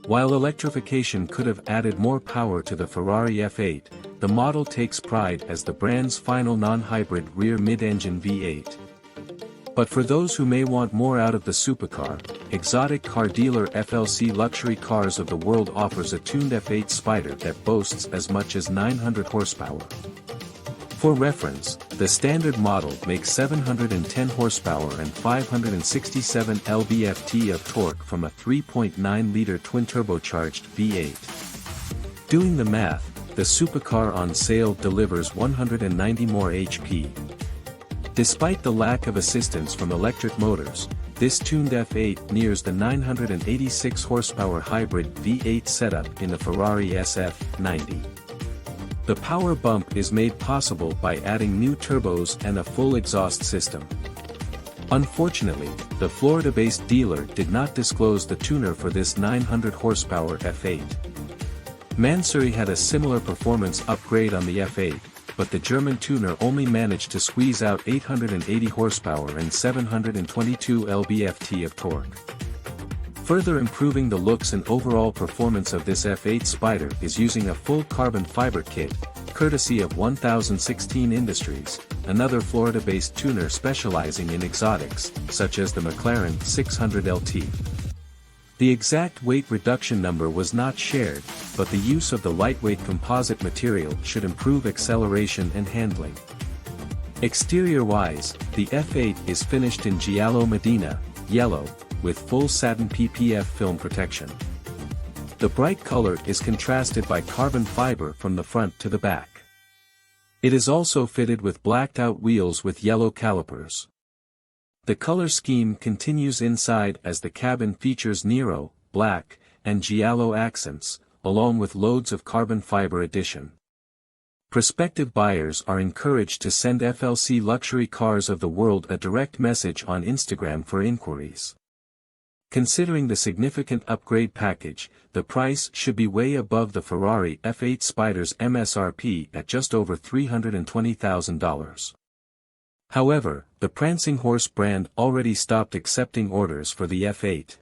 While electrification could have added more power to the Ferrari F8, the model takes pride as the brand's final non-hybrid rear mid-engine V8. But for those who may want more out of the supercar, exotic car dealer FLC Luxury Cars of the World offers a tuned F8 Spider that boasts as much as 900 horsepower. For reference, the standard model makes 710 horsepower and 567 lb-ft of torque from a 3.9-liter twin-turbocharged V8. Doing the math, the supercar on sale delivers 190 more HP. Despite the lack of assistance from electric motors, this tuned F8 nears the 986 horsepower hybrid V8 setup in the Ferrari SF-90. The power bump is made possible by adding new turbos and a full exhaust system. Unfortunately, the Florida-based dealer did not disclose the tuner for this 900 horsepower F8. Mansory had a similar performance upgrade on the F8, but the German tuner only managed to squeeze out 880 horsepower and 722 lb-ft of torque. Further improving the looks and overall performance of this F8 Spider is using a full carbon fiber kit, courtesy of 1016 Industries, another Florida-based tuner specializing in exotics, such as the McLaren 600 LT. The exact weight reduction number was not shared, but the use of the lightweight composite material should improve acceleration and handling. Exterior-wise, the F8 is finished in Giallo Modena, yellow, with full satin PPF film protection. The bright color is contrasted by carbon fiber from the front to the back. It is also fitted with blacked-out wheels with yellow calipers. The color scheme continues inside as the cabin features Nero, black, and Giallo accents, along with loads of carbon fiber addition. Prospective buyers are encouraged to send FLC Luxury Cars of the World a direct message on Instagram for inquiries. Considering the significant upgrade package, the price should be way above the Ferrari F8 Spider's MSRP at just over $320,000. However, the Prancing Horse brand already stopped accepting orders for the F8.